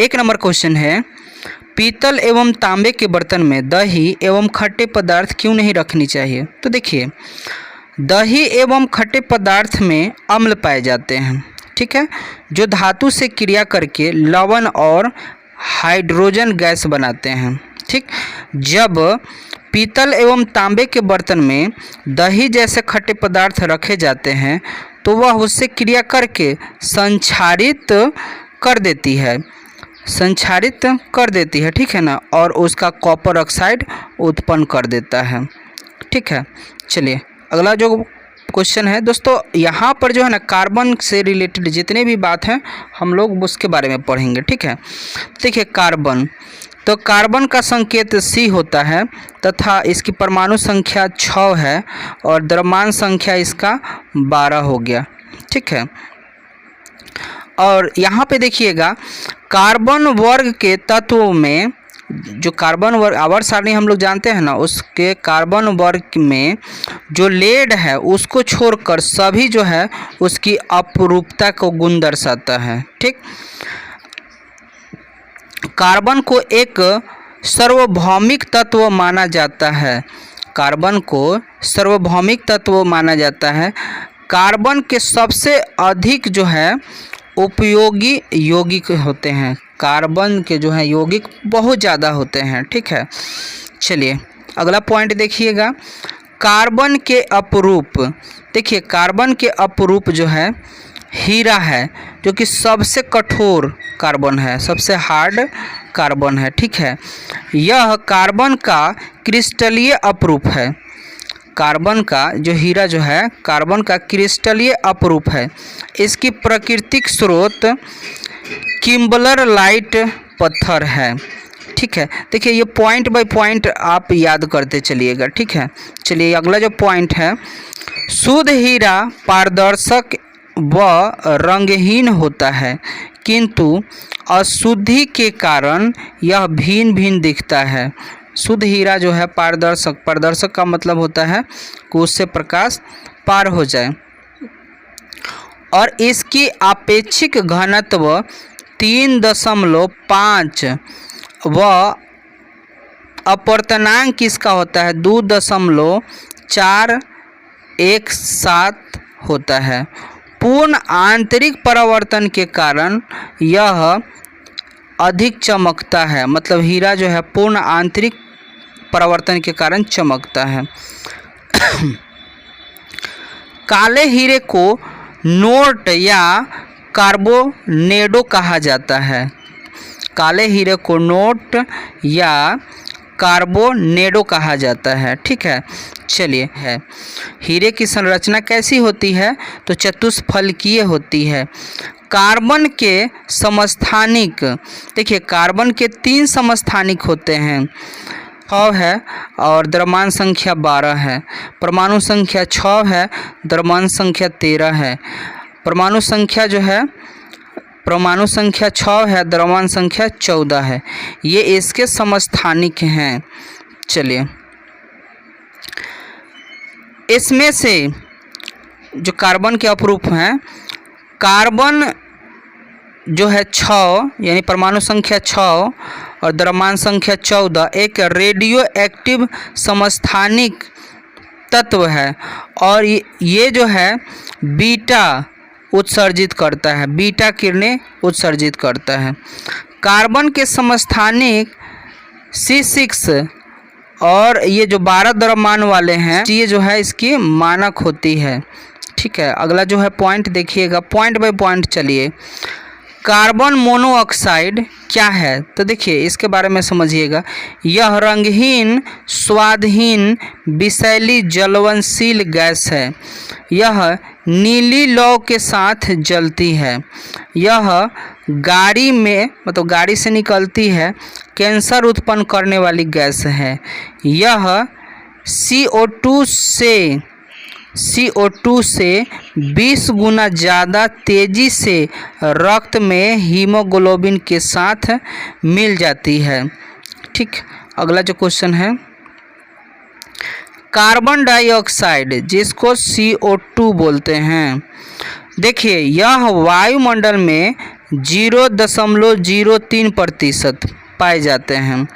एक number question है, पीतल एवं तांबे के बर्तन में दही एवं खट्टे पदार्थ क्यों नहीं रखनी चाहिए? तो देखिए, दही एवं खट्टे पदार्थ में अम्ल पाए जाते हैं, ठीक है, जो धातु से क्रिया करके लवण और हाइड्रोजन गैस बनाते हैं। ठीक, जब पीतल एवं तांबे के बर्तन में दही जैसे खट्टे पदार्थ रखे जाते हैं तो वह उससे क्रिया करके संक्षारित कर देती है, ठीक है ना, और उसका कॉपर ऑक्साइड उत्पन्न कर देता है। ठीक है, चलिए अगला जो क्वेश्चन है दोस्तों, यहाँ पर जो है ना कार्बन से रिलेटेड जितने भी बात हैं हम लोग उसके बारे में पढ़ेंगे। ठीक है, देखिए कार्बन, तो कार्बन का संकेत C होता है तथा इसकी परमाणु संख्या 6 है और द्रव्यमान संख्या इसका 12 हो गया। ठीक है, और यहाँ पे देखिएगा कार्बन वर्ग के तत्वों में, जो कार्बन वर्ग आवर्त सारणी हम लोग जानते हैं ना, उसके कार्बन वर्ग में जो लेड है उसको छोड़कर सभी जो है उसकी अपरूपता को गुण दर्शाता है। ठीक, कार्बन को एक सार्वभौमिक तत्व माना जाता है, कार्बन को सार्वभौमिक तत्व माना जाता है। कार्बन के सबसे अधिक जो है उपयोगी यौगिक होते हैं, कार्बन के जो है यौगिक बहुत ज़्यादा होते हैं। ठीक है, चलिए अगला पॉइंट देखिएगा, कार्बन के अपरूप। देखिए कार्बन के अपरूप जो है हीरा है, जो कि सबसे कठोर कार्बन है, सबसे हार्ड कार्बन है। ठीक है, यह कार्बन का क्रिस्टलीय अपरूप है, कार्बन का जो हीरा जो है कार्बन का क्रिस्टलीय अपरूप है। इसकी प्राकृतिक स्रोत किम्बरलाइट पत्थर है। ठीक है, देखिए ये पॉइंट बाय पॉइंट आप याद करते चलिएगा। ठीक है, चलिए अगला जो पॉइंट है, शुद्ध हीरा पारदर्शक व रंगहीन होता है, किंतु अशुद्धि के कारण यह भिन्न भिन्न दिखता है। शुद्ध हीरा जो है पारदर्शक का मतलब होता है कि उससे प्रकाश पार हो जाए, और इसकी आपेक्षिक घनत्व 3.5 व अपवर्तनांक किसका होता है 2.417 होता है। पूर्ण आंतरिक परावर्तन के कारण यह अधिक चमकता है, मतलब हीरा जो है पूर्ण आंतरिक परावर्तन के कारण चमकता है। काले हीरे को नोट या कार्बोनेडो कहा जाता है, काले हीरे को नोट या कार्बोनेडो कहा जाता है। ठीक है, चलिए है हीरे की संरचना कैसी होती है, तो चतुष्फलकीय होती है। कार्बन के समस्थानिक, देखिए कार्बन के 3 समस्थानिक होते हैं, 6 है और द्रव्यमान संख्या 12 है। परमाणु संख्या 6 है, द्रव्यमान संख्या 13 है। परमाणु संख्या जो है, परमाणु संख्या 6 है, द्रव्यमान संख्या 14 है। ये इसके समस्थानिक हैं। चलिए इसमें से जो कार्बन के अपरूप हैं, कार्बन जो है 6 यानी परमाणु संख्या 6 और द्रव्यमान संख्या 14 एक रेडियो एक्टिव समस्थानिक तत्व है, और ये जो है बीटा उत्सर्जित करता है, बीटा किरणें उत्सर्जित करता है। कार्बन के समस्थानिक C6 और ये जो 12 द्रव्यमान वाले हैं, ये जो है इसकी मानक होती है। ठीक है, अगला जो है पॉइंट देखिएगा, पॉइंट बाय पॉइंट चलिए। कार्बन मोनोऑक्साइड क्या है, तो देखिए इसके बारे में समझिएगा। यह रंगहीन, स्वादहीन, विषैली, ज्वलनशील गैस है। यह नीली लौ के साथ जलती है। यह गाड़ी में, मतलब गाड़ी से निकलती है, कैंसर उत्पन्न करने वाली गैस है। यह CO2 से 20 गुना ज़्यादा तेज़ी से रक्त में हीमोग्लोबिन के साथ मिल जाती है। ठीक, अगला जो क्वेश्चन है, कार्बन डाइऑक्साइड जिसको CO2 बोलते हैं, देखिए यह वायुमंडल में 0.03% पाए जाते हैं।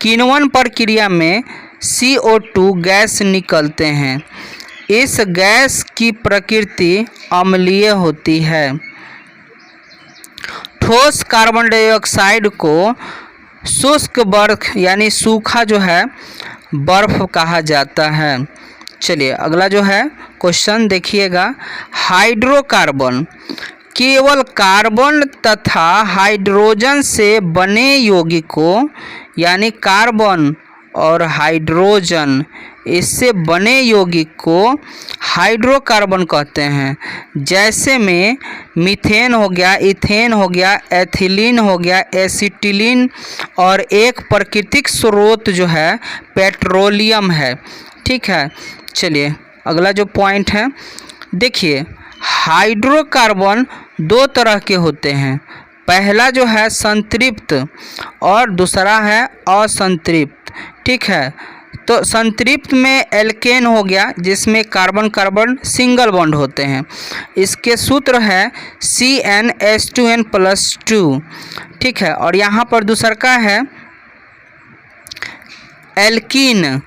किण्वन प्रक्रिया में CO2 गैस निकलते हैं। इस गैस की प्रकृति अम्लीय होती है। ठोस कार्बन डाइऑक्साइड को शुष्क बर्फ यानी सूखा जो है बर्फ कहा जाता है। चलिए अगला जो है क्वेश्चन देखिएगा। हाइड्रोकार्बन केवल कार्बन तथा हाइड्रोजन से बने यौगिक को, यानी कार्बन और हाइड्रोजन इससे बने यौगिक को हाइड्रोकार्बन कहते हैं। जैसे में मीथेन हो गया, इथेन हो गया, एथिलीन हो गया, एसिटिलीन, और एक प्राकृतिक स्रोत जो है पेट्रोलियम है। ठीक है, चलिए अगला जो पॉइंट है देखिए, हाइड्रोकार्बन दो तरह के होते हैं। पहला जो है संतृप्त और दूसरा है असंतृप्त। ठीक है, तो संतृप्त में एल्केन हो गया जिसमें कार्बन कार्बन सिंगल बॉन्ड होते हैं। इसके सूत्र है CnH2n+2। ठीक है, और यहाँ पर दूसरा का है एल्कीन।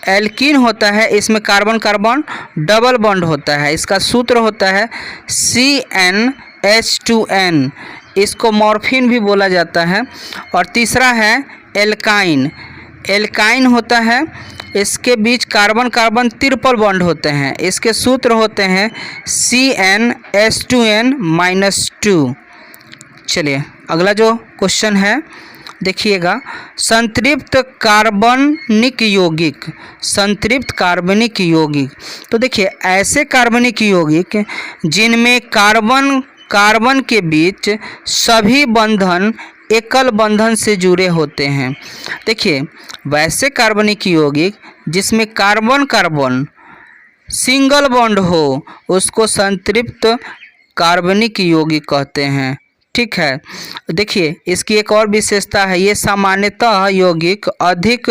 एल्कीन होता है, इसमें कार्बन कार्बन डबल बॉन्ड होता है। इसका सूत्र होता है CnH2n। इसको मॉर्फिन भी बोला जाता है। और तीसरा है एल्काइन। एल्काइन होता है, इसके बीच कार्बन कार्बन ट्रिपल बॉन्ड होते हैं। इसके सूत्र होते हैं CnH2n-2। चलिए अगला जो क्वेश्चन है देखिएगा, संतृप्त कार्बनिक यौगिक। संतृप्त कार्बनिक यौगिक, तो देखिए ऐसे कार्बनिक यौगिक जिनमें कार्बन कार्बन के बीच सभी बंधन एकल बंधन से जुड़े होते हैं। देखिए वैसे कार्बनिक यौगिक जिसमें कार्बन कार्बन सिंगल बॉन्ड हो उसको संतृप्त कार्बनिक यौगिक कहते हैं। ठीक है, देखिए इसकी एक और विशेषता है, ये सामान्यतः यौगिक अधिक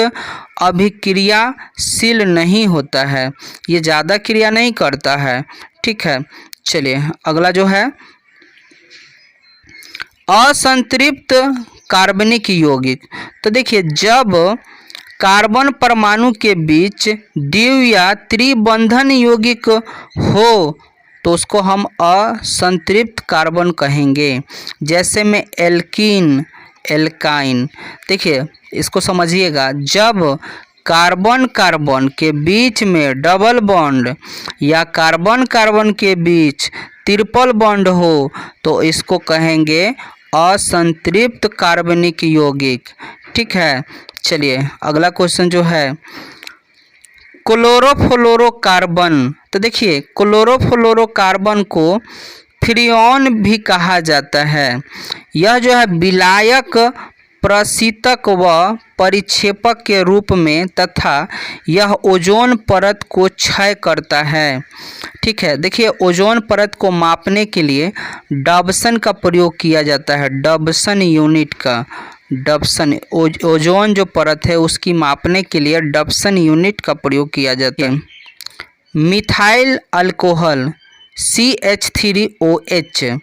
अभिक्रियाशील नहीं होता है, ये ज़्यादा क्रिया नहीं करता है। ठीक है, चलिए अगला जो है असंतृप्त कार्बनिक यौगिक। तो देखिए जब कार्बन परमाणु के बीच द्वि या त्रिबंधन यौगिक हो तो उसको हम असंतृप्त कार्बन कहेंगे। जैसे में एल्कीन, एल्काइन। देखिए इसको समझिएगा, जब कार्बन कार्बन के बीच में डबल बॉन्ड या कार्बन कार्बन के बीच ट्रिपल बॉन्ड हो तो इसको कहेंगे असंतृप्त कार्बनिक यौगिक। ठीक है, चलिए अगला क्वेश्चन जो है क्लोरोफ्लोरोकार्बन। तो देखिए क्लोरोफ्लोरोकार्बन को फ्रीऑन भी कहा जाता है। यह जो है विलायक, प्रशीतक व परिक्षेपक के रूप में तथा यह ओजोन परत को क्षय करता है। ठीक है, देखिए ओजोन परत को मापने के लिए डॉब्सन का प्रयोग किया जाता है। डॉब्सन यूनिट का, डॉब्सन ओजोन जो परत है उसकी मापने के लिए डॉब्सन यूनिट का प्रयोग किया जाता है। मिथाइल अल्कोहल CH3OH,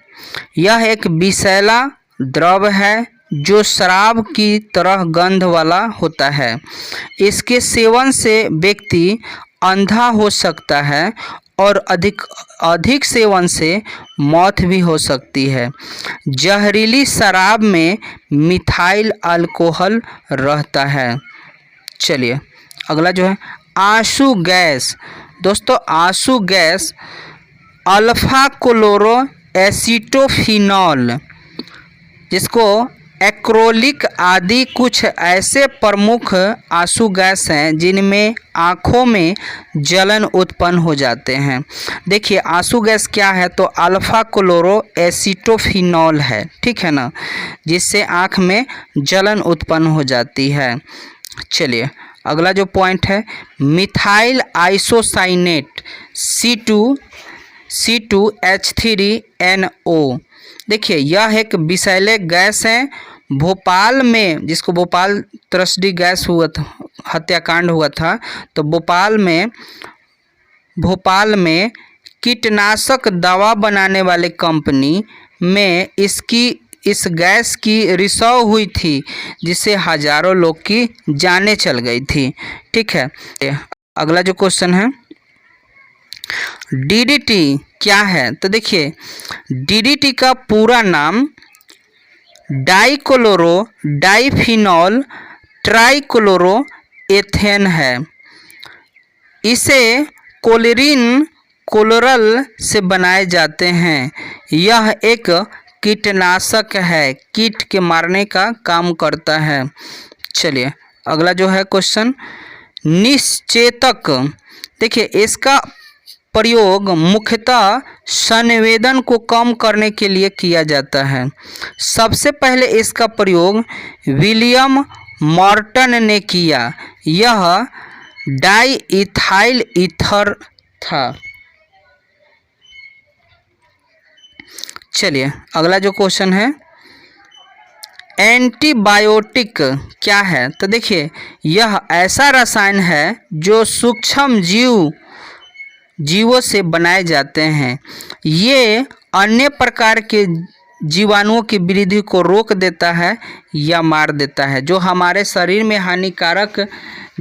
यह एक विषैला द्रव है जो शराब की तरह गंध वाला होता है। इसके सेवन से व्यक्ति अंधा हो सकता है और अधिक सेवन से मौत भी हो सकती है। जहरीली शराब में मिथाइल अल्कोहल रहता है। चलिए अगला जो है आंसू गैस। दोस्तों आंसू गैस अल्फा क्लोरो एसीटोफिनॉल, जिसको एक्रोलिक आदि कुछ ऐसे प्रमुख आंसू गैस हैं जिनमें आँखों में जलन उत्पन्न हो जाते हैं। देखिए आंसू गैस क्या है, तो अल्फा क्लोरो एसीटोफिनॉल है। ठीक है ना, जिससे आँख में जलन उत्पन्न हो जाती है। चलिए अगला जो पॉइंट है मिथाइल आइसोसाइनेट C2H3NO। देखिए यह एक विषैले गैस है। भोपाल में, जिसको भोपाल त्रसडी गैस हुआ था, हत्याकांड हुआ था, तो भोपाल में कीटनाशक दवा बनाने वाले कंपनी में इस गैस की रिसाव हुई थी जिससे हजारों लोग की जानें चल गई थी। ठीक है, अगला जो क्वेश्चन है डीडीटी क्या है? तो देखिए डीडीटी का पूरा नाम डाइक्लोरो डाइफिनॉल ट्राइक्लोरो एथेन है। इसे कोलेरिन कोलोरल से बनाए जाते हैं। यह एक कीटनाशक है, कीट के मारने का काम करता है। चलिए अगला जो है क्वेश्चन निश्चेतक। देखिए इसका प्रयोग मुख्यतः संवेदन को कम करने के लिए किया जाता है। सबसे पहले इसका प्रयोग विलियम मॉर्टन ने किया। यह डाइइथाइल ईथर था। चलिए अगला जो क्वेश्चन है एंटीबायोटिक क्या है? तो देखिए यह ऐसा रसायन है जो सूक्ष्म जीवों से बनाए जाते हैं। ये अन्य प्रकार के जीवाणुओं की वृद्धि को रोक देता है या मार देता है। जो हमारे शरीर में हानिकारक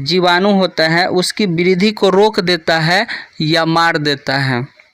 जीवाणु होता है उसकी वृद्धि को रोक देता है या मार देता है।